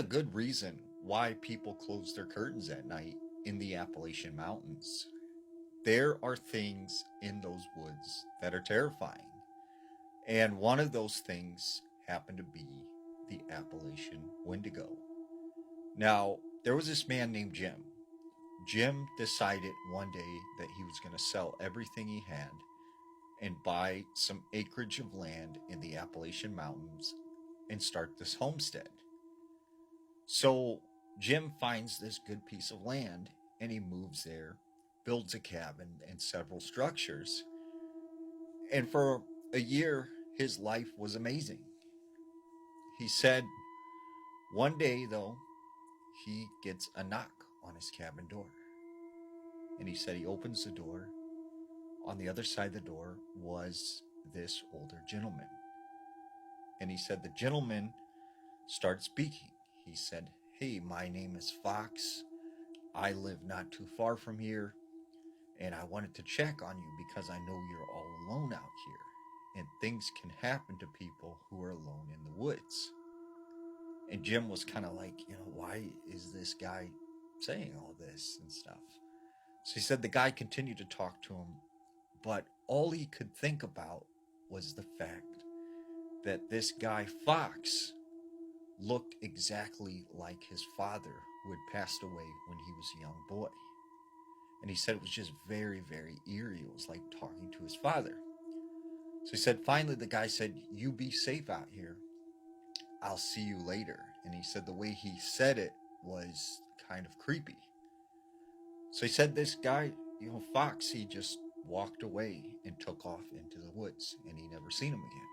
a good reason why people close their curtains at night in the Appalachian Mountains. There are things in those woods that are terrifying. And one of those things happened to be the Appalachian Wendigo. Now, there was this man named Jim. Jim decided one day that he was going to sell everything he had and buy some acreage of land in the Appalachian Mountains and start this homestead. So Jim finds this good piece of land and he moves there, builds a cabin and several structures. And for a year, his life was amazing. He said one day, though, he gets a knock on his cabin door. And he said he opens the door. On the other side of the door was this older gentleman. And he said the gentleman started speaking. He said, "Hey, my name is Fox. I live not too far from here. And I wanted to check on you because I know you're all alone out here. And things can happen to people who are alone in the woods." And Jim was kind of like, why is this guy saying all this and stuff? So he said the guy continued to talk to him, but all he could think about was the fact that this guy, Fox, looked exactly like his father, who had passed away when he was a young boy. And he said it was just very, very eerie. It was like talking to his father. So he said, finally, the guy said, "You be safe out here. I'll see you later." And he said the way he said it was kind of creepy. So he said this guy, Fox, he just walked away and took off into the woods, and he never seen him again.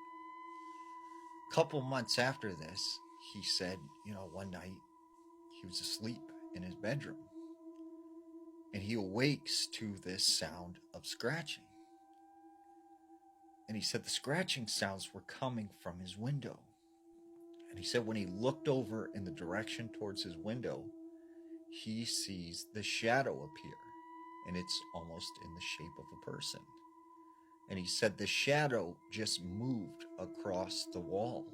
A couple months after this, he said, one night he was asleep in his bedroom, and he awakes to this sound of scratching. And he said the scratching sounds were coming from his window. And he said when he looked over in the direction towards his window, he sees the shadow appear, and it's almost in the shape of a person. And he said the shadow just moved across the wall,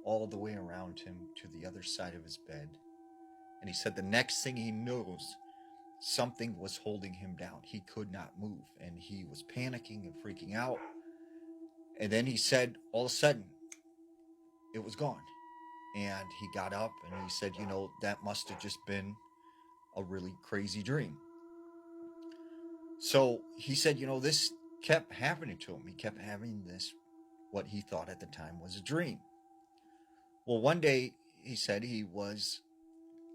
all the way around him to the other side of his bed. And he said the next thing he knows, something was holding him down. He could not move, and he was panicking and freaking out. And then he said, all of a sudden, it was gone. And he got up and he said, that must have just been a really crazy dream. So he said, this kept happening to him. He kept having this, what he thought at the time was a dream. Well, one day he said he was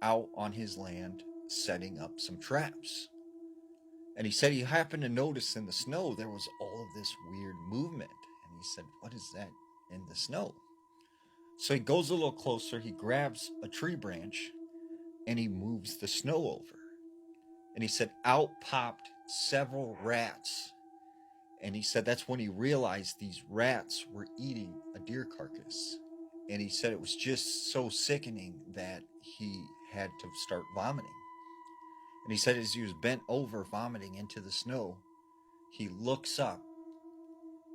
out on his land setting up some traps. And he said he happened to notice in the snow there was all of this weird movement. And he said, "What is that in the snow?" So he goes a little closer, he grabs a tree branch, and he moves the snow over. And he said out popped several rats. And he said that's when he realized these rats were eating a deer carcass. And he said it was just so sickening that he had to start vomiting. And he said as he was bent over vomiting into the snow, he looks up,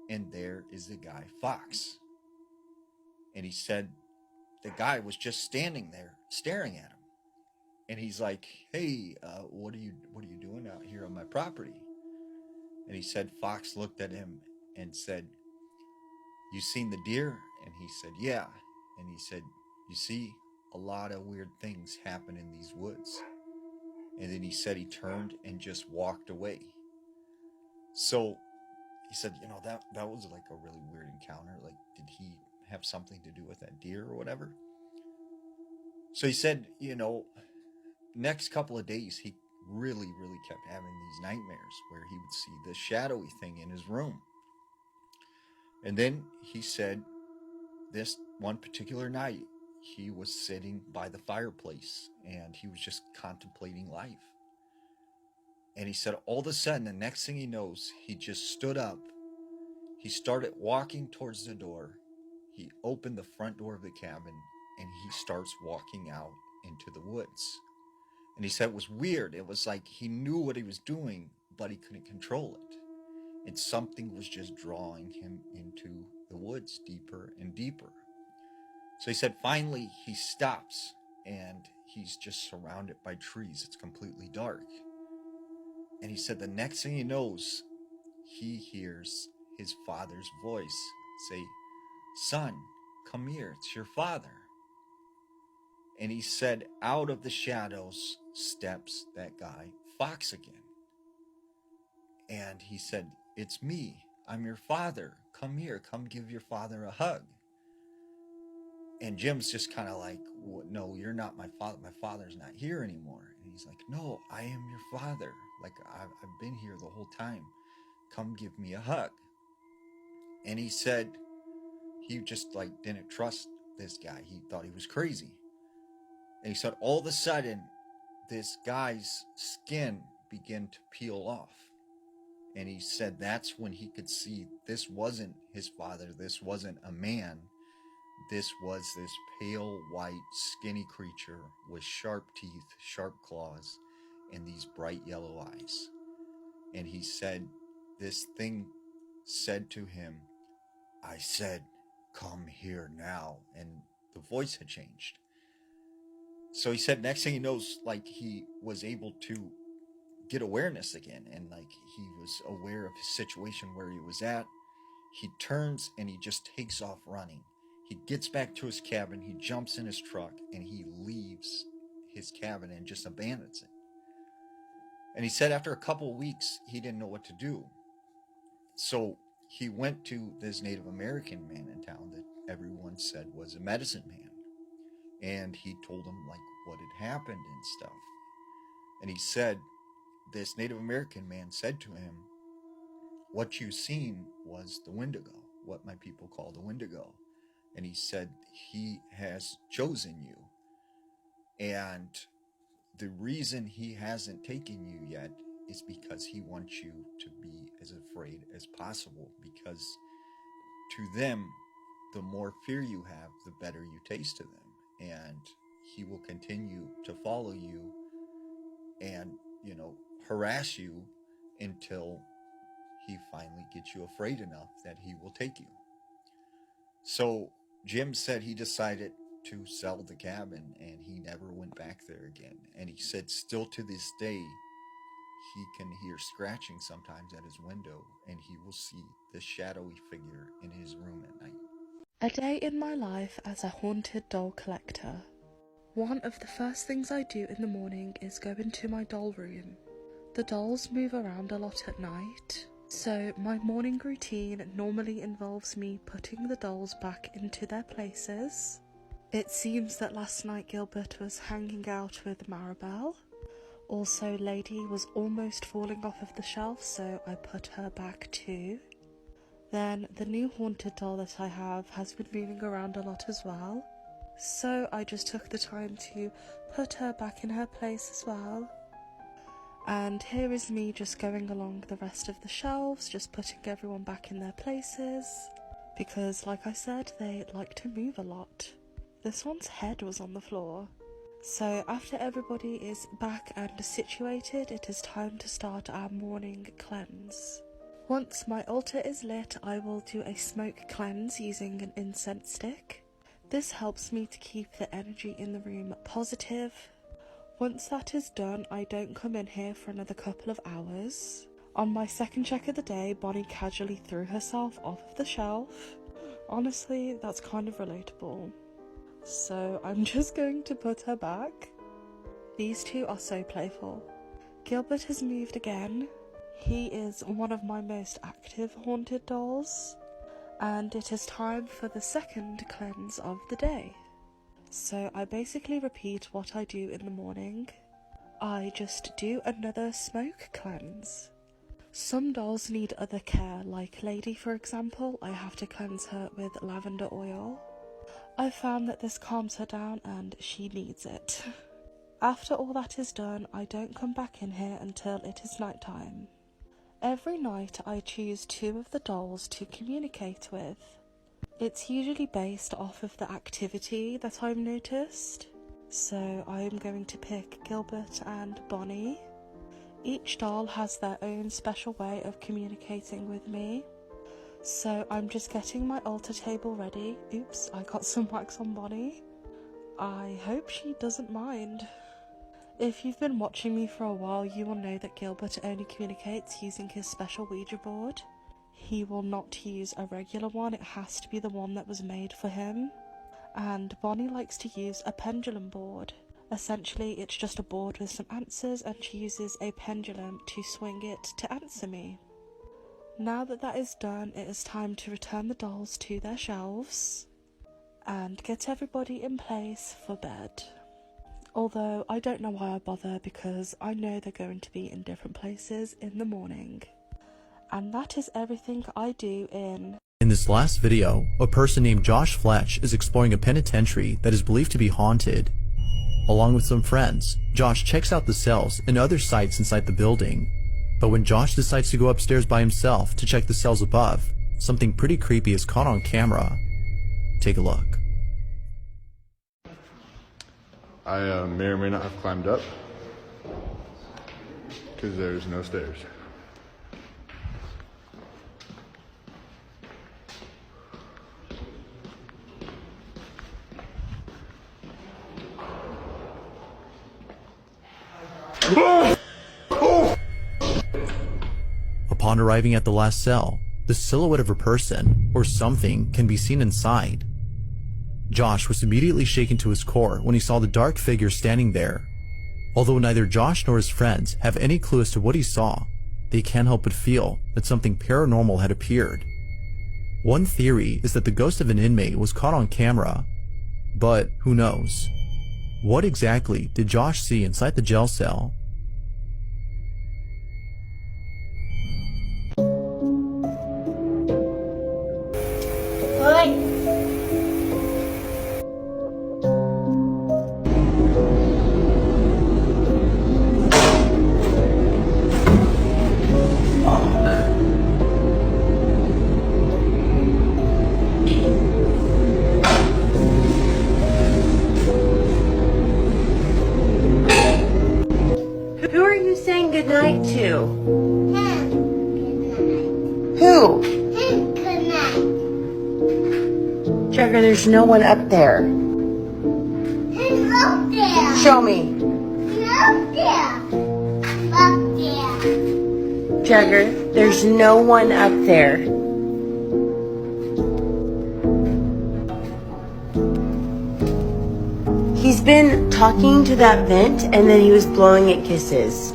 and there is the guy, Fox. And he said the guy was just standing there staring at him. And he's like, "Hey, what are you doing out here on my property?" And he said Fox looked at him and said, "You seen the deer?" And he said, "Yeah." And he said, "You see, a lot of weird things happen in these woods." And then he said he turned and just walked away. So he said, that was like a really weird encounter. Like, did he have something to do with that deer or whatever? So he said, next couple of days, he really, really kept having these nightmares where he would see this shadowy thing in his room. And then he said this one particular night, he was sitting by the fireplace and he was just contemplating life. And he said all of a sudden, the next thing he knows, he just stood up. He started walking towards the door. He opened the front door of the cabin and he starts walking out into the woods. And he said it was weird. It was like he knew what he was doing, but he couldn't control it. And something was just drawing him into the woods deeper and deeper. So he said finally he stops and he's just surrounded by trees. It's completely dark. And he said the next thing he knows, he hears his father's voice say, "Son, come here, it's your father." And he said, out of the shadows steps that guy, Fox, again. And he said, "It's me. I'm your father. Come here. Come give your father a hug." And Jim's just kind of like, "No, you're not my father. My father's not here anymore." And he's like, "No, I am your father. Like, I've been here the whole time. Come give me a hug." And he said he just like didn't trust this guy. He thought he was crazy. And he said all of a sudden, this guy's skin began to peel off. And he said that's when he could see this wasn't his father. This wasn't a man. This was this pale, white, skinny creature with sharp teeth, sharp claws, and these bright yellow eyes. And he said, this thing said to him, "I said, come here now." And the voice had changed. So he said, next thing he knows, like, he was able to get awareness again. And like, he was aware of his situation where he was at. He turns and he just takes off running. He gets back to his cabin, he jumps in his truck, and he leaves his cabin and just abandons it. And he said after a couple of weeks, he didn't know what to do. So he went to this Native American man in town that everyone said was a medicine man. And he told him like what had happened and stuff. And he said, this Native American man said to him, "What you seen was the Wendigo, what my people call the Wendigo." And he said, "He has chosen you. And the reason he hasn't taken you yet is because he wants you to be as afraid as possible. Because to them, the more fear you have, the better you taste to them. And he will continue to follow you and, harass you until he finally gets you afraid enough that he will take you." So Jim said he decided to sell the cabin and he never went back there again. And he said still to this day, he can hear scratching sometimes at his window and he will see the shadowy figure in his room at night. A day in my life as a haunted doll collector. One of the first things I do in the morning is go into my doll room. The dolls move around a lot at night, so my morning routine normally involves me putting the dolls back into their places. It seems that last night Gilbert was hanging out with Maribel. Also, Lady was almost falling off of the shelf, so I put her back too. Then the new haunted doll that I have has been moving around a lot as well, so I just took the time to put her back in her place as well. And here is me just going along the rest of the shelves, just putting everyone back in their places, because like I said, they like to move a lot. This one's head was on the floor. So after everybody is back and situated, it is time to start our morning cleanse. Once my altar is lit, I will do a smoke cleanse using an incense stick. This helps me to keep the energy in the room positive. Once that is done, I don't come in here for another couple of hours. On my second check of the day, Bonnie casually threw herself off of the shelf. Honestly, that's kind of relatable. So I'm just going to put her back. These two are so playful. Gilbert has moved again. He is one of my most active haunted dolls. And it is time for the second cleanse of the day. So I basically repeat what I do in the morning. I just do another smoke cleanse. Some dolls need other care, like Lady for example. I have to cleanse her with lavender oil. I found that this calms her down and she needs it. After all that is done, I don't come back in here until it is nighttime. Every night I choose two of the dolls to communicate with. It's usually based off of the activity that I've noticed. So I am going to pick Gilbert and Bonnie. Each doll has their own special way of communicating with me. So I'm just getting my altar table ready. Oops, I got some wax on Bonnie. I hope she doesn't mind. If you've been watching me for a while, you will know that Gilbert only communicates using his special Ouija board. He will not use a regular one, it has to be the one that was made for him. And Bonnie likes to use a pendulum board. Essentially, it's just a board with some answers, and she uses a pendulum to swing it to answer me. Now that that is done, it is time to return the dolls to their shelves and get everybody in place for bed. Although I don't know why I bother, because I know they're going to be in different places in the morning. And that is everything I do in... In this last video, a person named Josh Fletch is exploring a penitentiary that is believed to be haunted. Along with some friends, Josh checks out the cells and other sites inside the building. But when Josh decides to go upstairs by himself to check the cells above, something pretty creepy is caught on camera. Take a look. I may or may not have climbed up because there's no stairs. Upon arriving at the last cell, the silhouette of a person or something can be seen inside. Josh was immediately shaken to his core when he saw the dark figure standing there. Although neither Josh nor his friends have any clue as to what he saw, they can't help but feel that something paranormal had appeared. One theory is that the ghost of an inmate was caught on camera, but who knows? What exactly did Josh see inside the jail cell? Who are you saying goodnight to? Who? Goodnight. Jagger, there's no one up there. Who's up there? Show me. Who's up there? Up there. Jagger, there's no one up there. He's been talking to that vent and then he was blowing it kisses.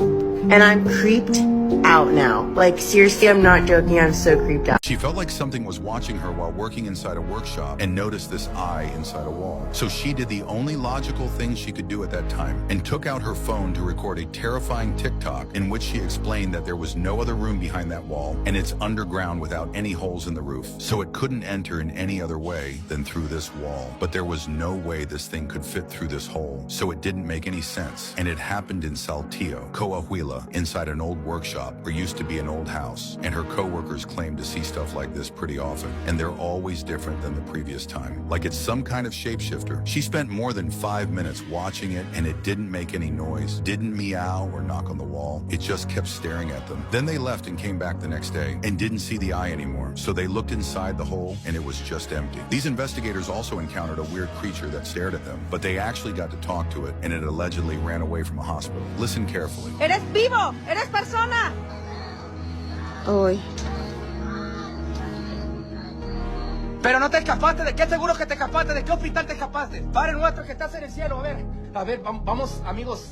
And I'm creeped out now. Like, seriously, I'm not joking. I'm so creeped out. She felt like something was watching her while working inside a workshop and noticed this eye inside a wall. So she did the only logical thing she could do at that time and took out her phone to record a terrifying TikTok in which she explained that there was no other room behind that wall and it's underground without any holes in the roof. So it couldn't enter in any other way than through this wall. But there was no way this thing could fit through this hole. So it didn't make any sense. And it happened in Saltillo, Coahuila, inside an old workshop where used to be an old house. And her co-workers claim to see stuff like this pretty often. And they're always different than the previous time. Like it's some kind of shapeshifter. She spent more than 5 minutes watching it and it didn't make any noise, didn't meow or knock on the wall. It just kept staring at them. Then they left and came back the next day and didn't see the eye anymore. So they looked inside the hole and it was just empty. These investigators also encountered a weird creature that stared at them, but they actually got to talk to it and it allegedly ran away from a hospital. Listen carefully. Eres vivo, eres persona. Uy. Pero no te escapaste, ¿de qué seguro que te escapaste? ¿De qué hospital te escapaste? Padre nuestro que estás en el cielo, a ver, vamos amigos.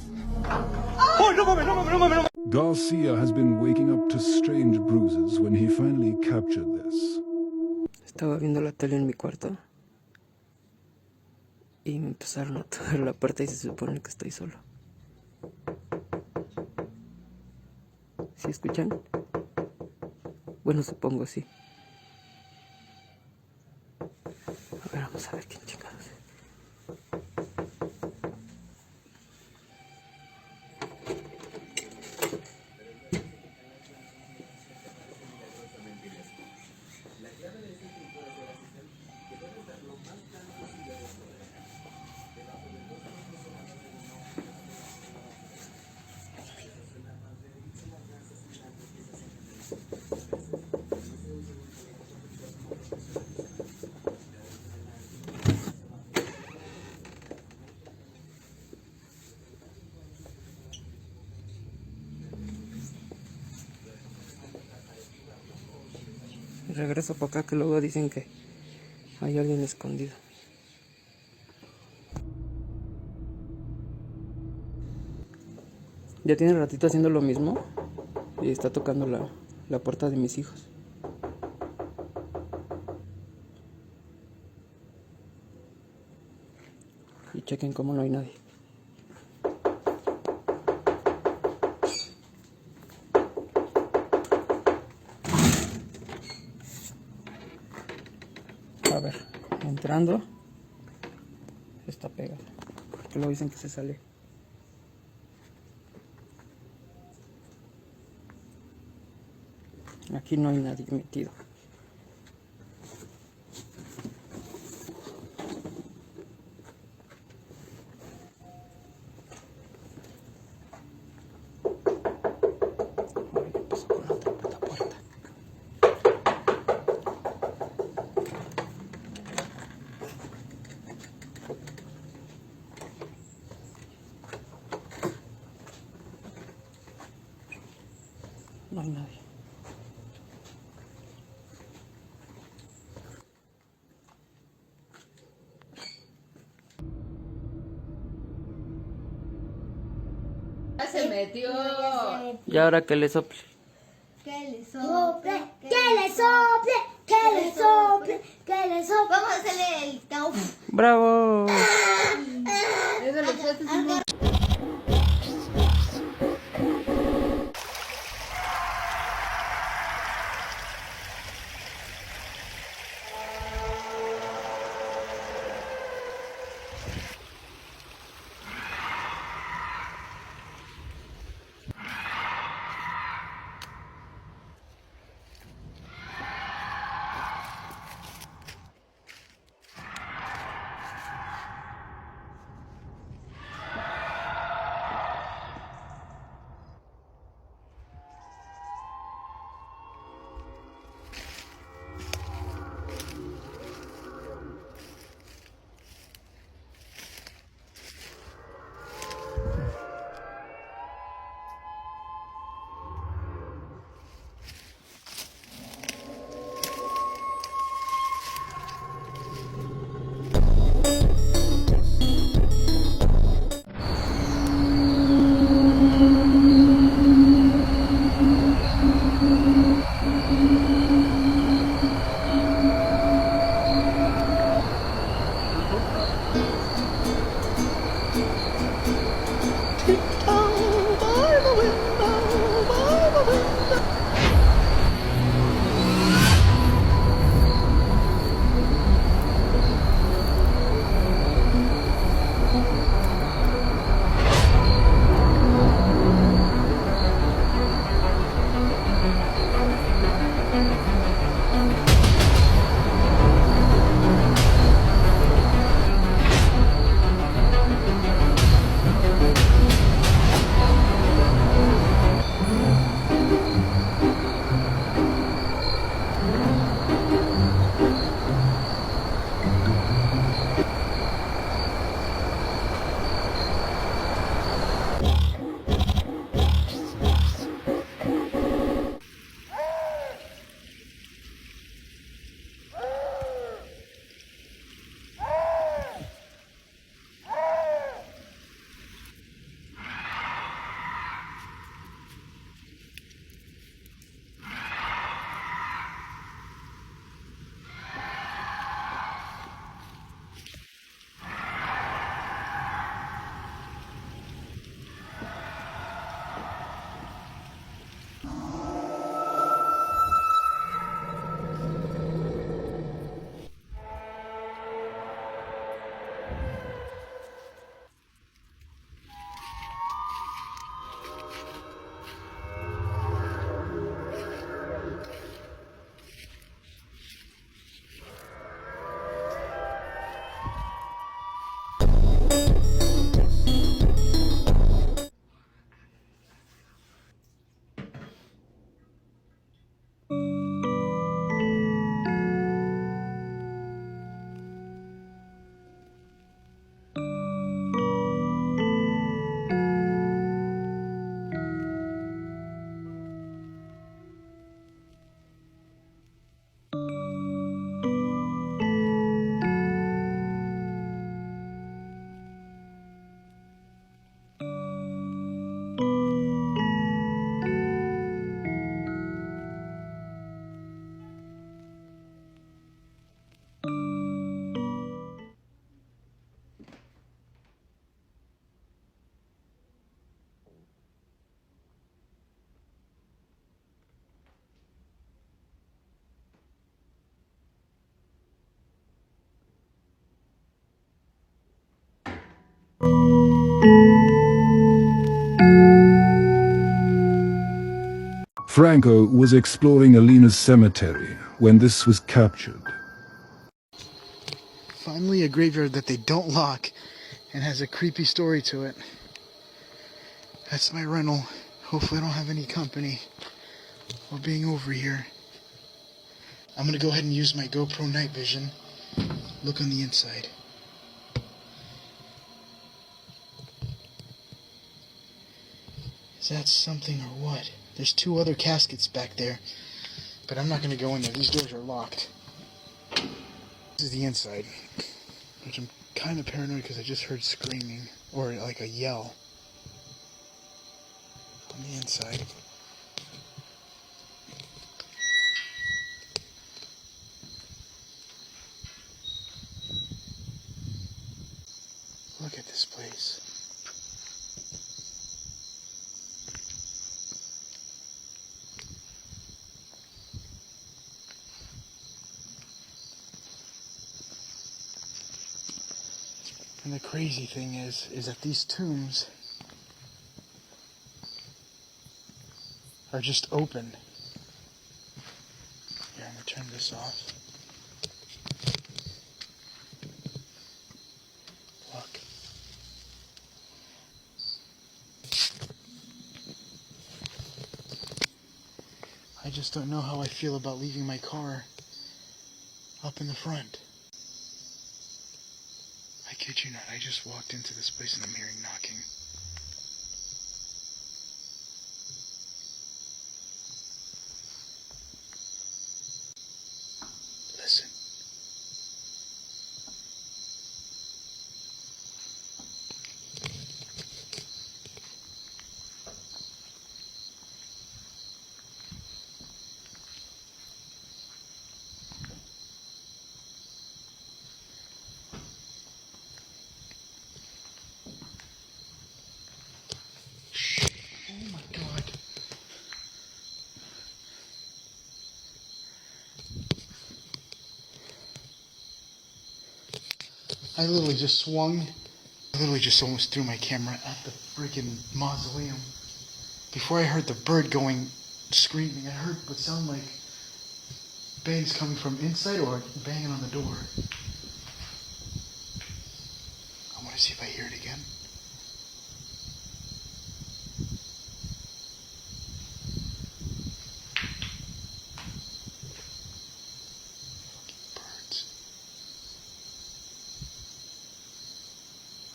¡Oh, no mames, no mames, no mames, no mames! Garcia has been waking up to strange bruises when he finally captured this. Estaba viendo la tele en mi cuarto y me empezaron a tocar la puerta y se supone que estoy solo. ¿Sí escuchan? Bueno, supongo sí. A ver, vamos a ver quién chingados es. regreso para acá que luego dicen que hay alguien escondido. Ya tiene ratito haciendo lo mismo y está tocando la puerta de mis hijos. Y chequen cómo no hay nadie. A ver, entrando está pegado. Porque luego dicen que se sale. Aquí no hay nadie metido. Ahora ya pasó con la otra puerta. No hay nadie. Se metió. Y ahora que le sople. Que le sople, que le sople, que le sople, que le sople. Vamos a hacerle el tau. ¡Bravo! Eso lo estás haciendo. Franco was exploring Alina's cemetery when this was captured. Finally a graveyard that they don't lock and has a creepy story to it. That's my rental. Hopefully I don't have any company while being over here. I'm gonna go ahead and use my GoPro night vision. Look on the inside. Is that something or what? There's 2 other caskets back there, but I'm not gonna go in there. These doors are locked. This is the inside, which I'm kind of paranoid because I just heard screaming, or like a yell on the inside. Look at this place. And the crazy thing is that these tombs are just open. Here, I'm gonna turn this off. Look. I just don't know how I feel about leaving my car up in the front. I kid you not, I just walked into this place and I'm hearing knocking. Listen. Oh my God. I literally just swung. I literally just almost threw my camera at the freaking mausoleum. Before I heard the bird going, screaming, I heard what sounded like bangs coming from inside or banging on the door. I want to see if I hear it again.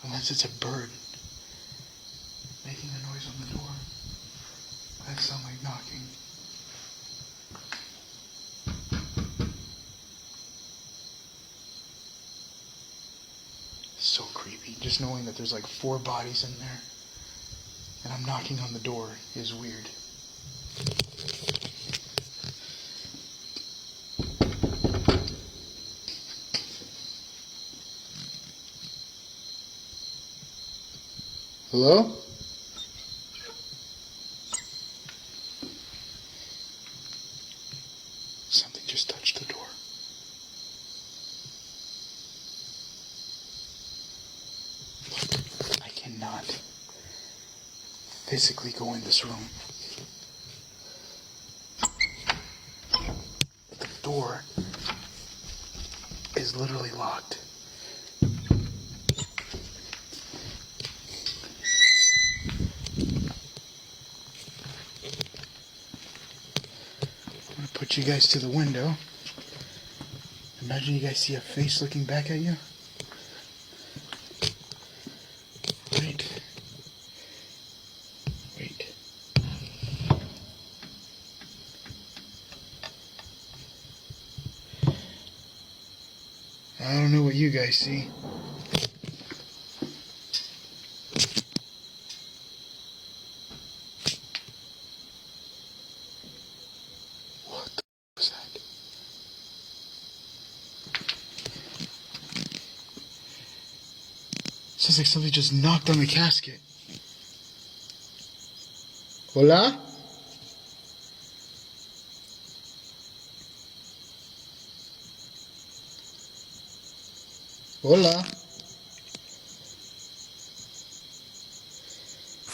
Unless it's a bird making a noise on the door. That sounds like knocking. So creepy. Just knowing that there's like 4 bodies in there and I'm knocking on the door is weird. Hello? Something just touched the door. Look, I cannot physically go in this room. The door is literally locked. Put you guys to the window. Imagine you guys see a face looking back at you. Wait. Wait. I don't know what you guys see. Sounds like somebody just knocked on the casket. Hola? Hola?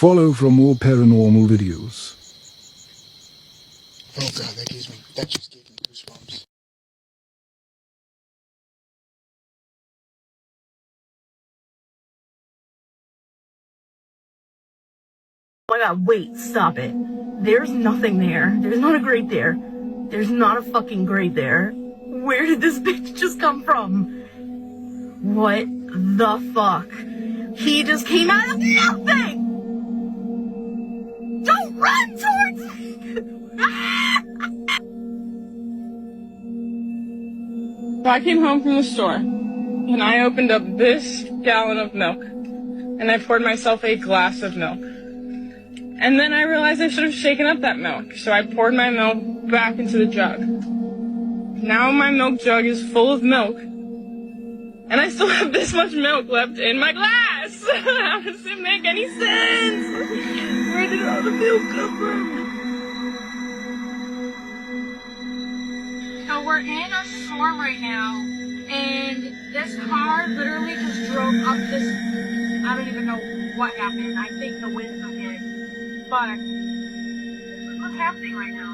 Follow for more paranormal videos. Oh god, that just gave me goosebumps. Oh my god, wait, stop it. There's nothing there. There's not a grate there. There's not a fucking grate there. Where did this bitch just come from? What the fuck? He just came out of nothing! Don't run towards me! So I came home from the store, and I opened up this gallon of milk, and I poured myself a glass of milk. And then I realized I should have shaken up that milk, so I poured my milk back into the jug. Now my milk jug is full of milk, and I still have this much milk left in my glass! How does it make any sense? Where did all the milk come from? So we're in a storm right now, and this car literally just drove up this, I don't even know what happened. I think the wind took it. But what's happening right now?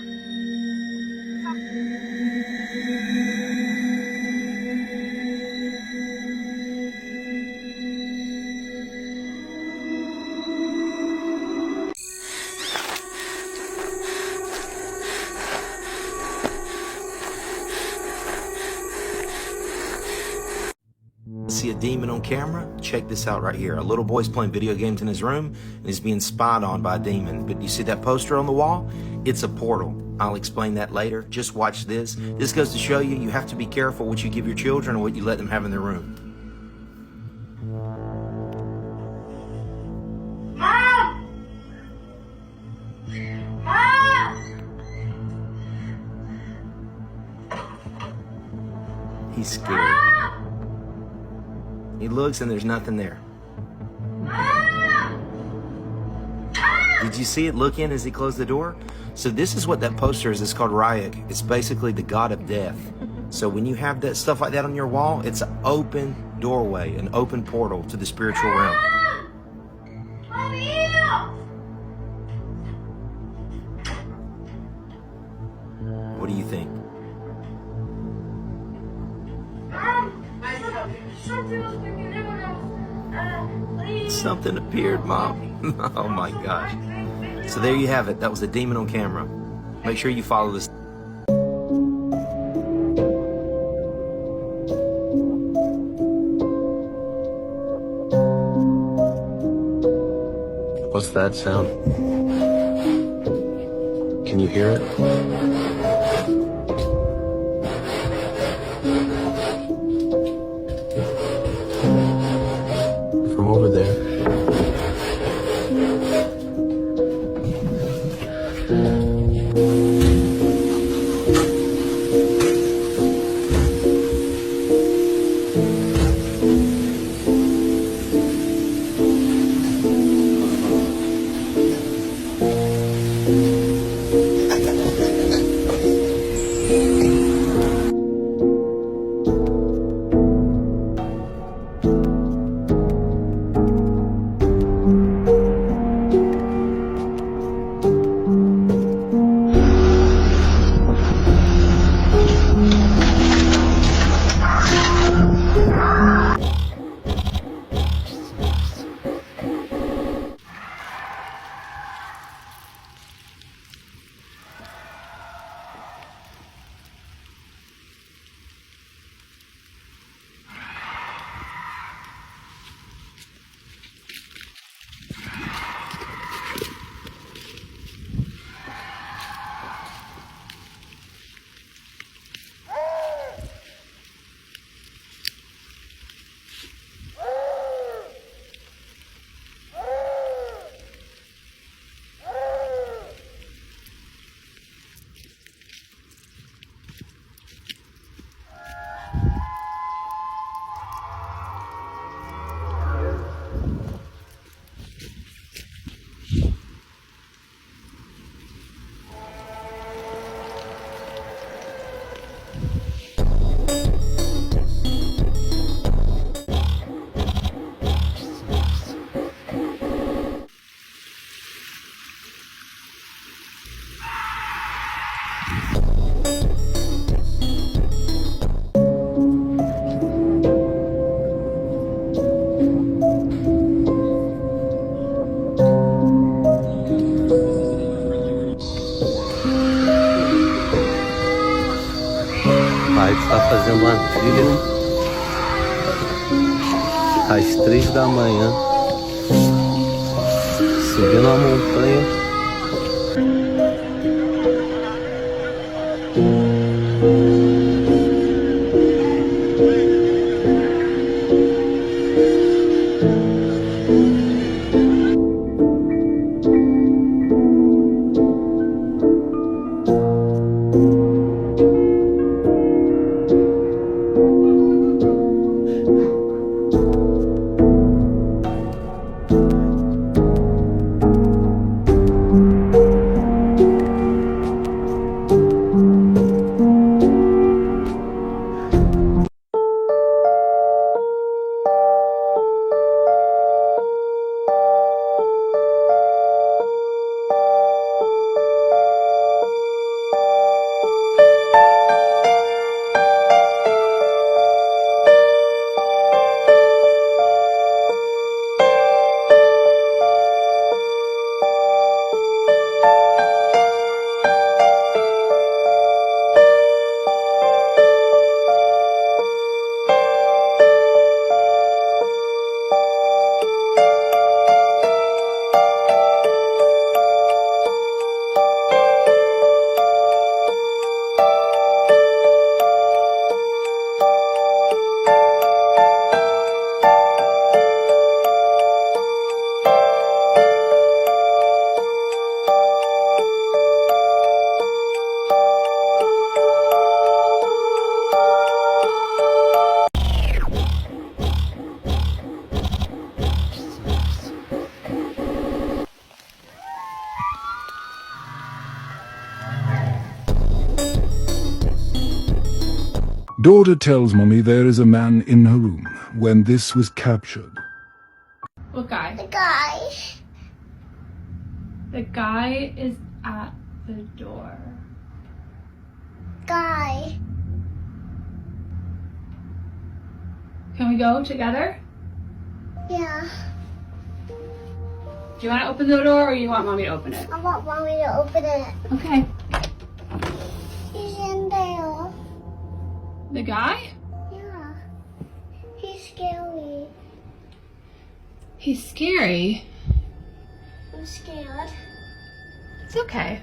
See a demon on camera? Check this out right here. A little boy's playing video games in his room and he's being spied on by a demon. But you see that poster on the wall? It's a portal. I'll explain that later. Just watch this. This goes to show you, you have to be careful what you give your children or what you let them have in their room. Mom! Mom! He's scared. He looks and there's nothing there. Did you see it look in as he closed the door? So this is what that poster is. It's called Ryuk. It's basically the god of death. So when you have that stuff like that on your wall, it's an open doorway, an open portal to the spiritual realm. What do you think? Something appeared, Mom. Oh my gosh. So there you have it. That was a demon on camera. Make sure you follow this. What's that sound? Can you hear it? From over there. Pai está fazendo uma trilha às 3 da manhã, subindo uma montanha. Daughter tells Mummy there is a man in her room when this was captured. What guy? The guy. The guy is at the door. Guy. Can we go together? Yeah. Do you want to open the door or you want Mommy to open it? I want Mommy to open it. Okay. He's in there. The guy? Yeah. He's scary. He's scary. I'm scared. It's okay.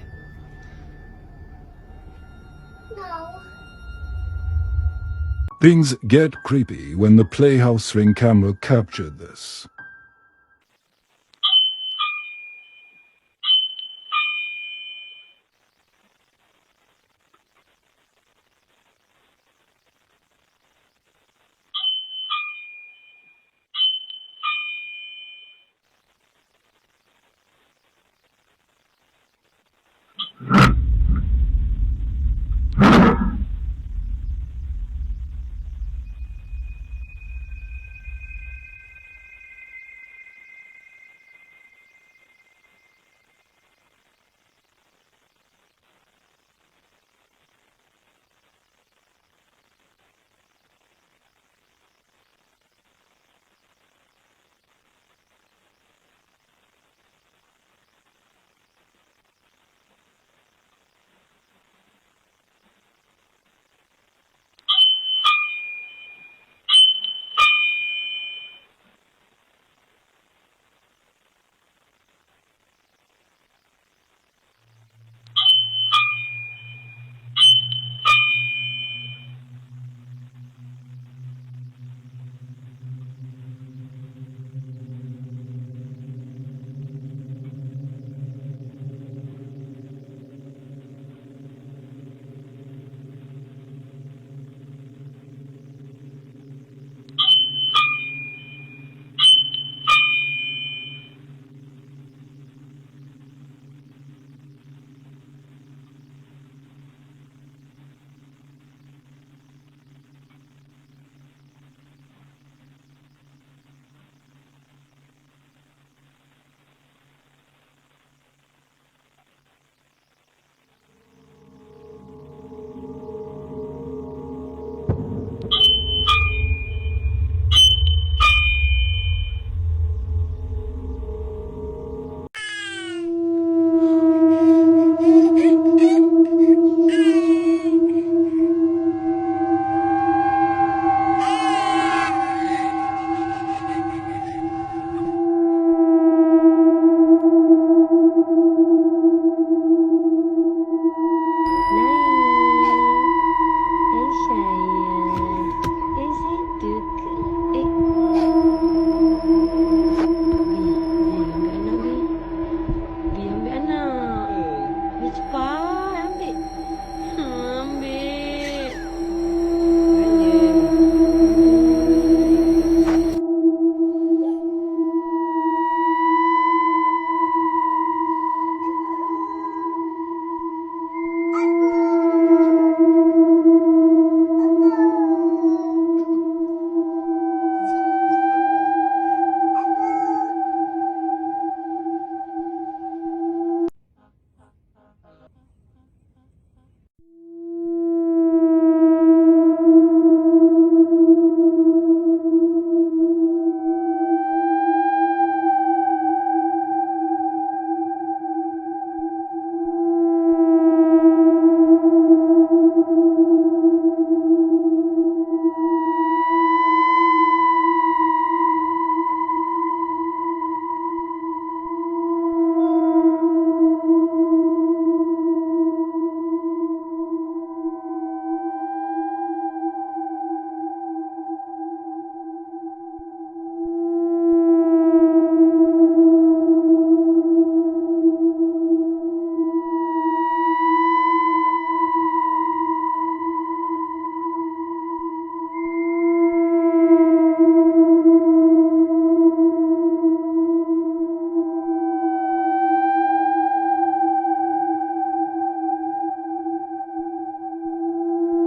No. Things get creepy when the Playhouse Ring camera captured this.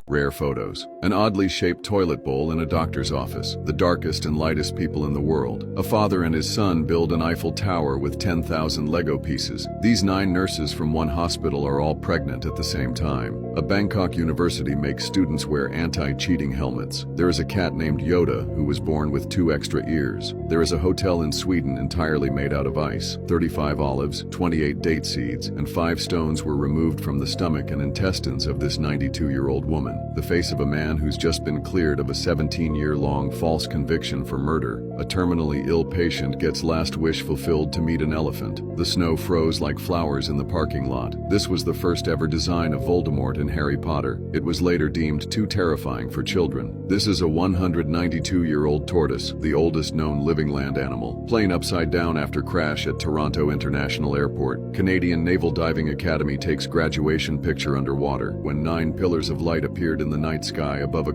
Rare photos. An oddly shaped toilet bowl in a doctor's office. The darkest and lightest people in the world. A father and his son build an Eiffel Tower with 10,000 Lego pieces. These 9 nurses from one hospital are all pregnant at the same time. A Bangkok university makes students wear anti-cheating helmets. There is a cat named Yoda who was born with 2 extra ears. There is a hotel in Sweden entirely made out of ice. 35 olives, 28 date seeds, and 5 stones were removed from the stomach and intestines of this 92-year-old woman. The face of a man who's just been cleared of a 17-year-long false conviction for murder. A terminally ill patient gets last wish fulfilled to meet an elephant. The snow froze like flowers in the parking lot. This was the first ever design of Voldemort in Harry Potter. It was later deemed too terrifying for children. This is a 192-year-old tortoise, the oldest known living land animal. Plane upside down after crash at Toronto International Airport. Canadian Naval Diving Academy takes graduation picture underwater when 9 pillars of light appeared in the night sky above a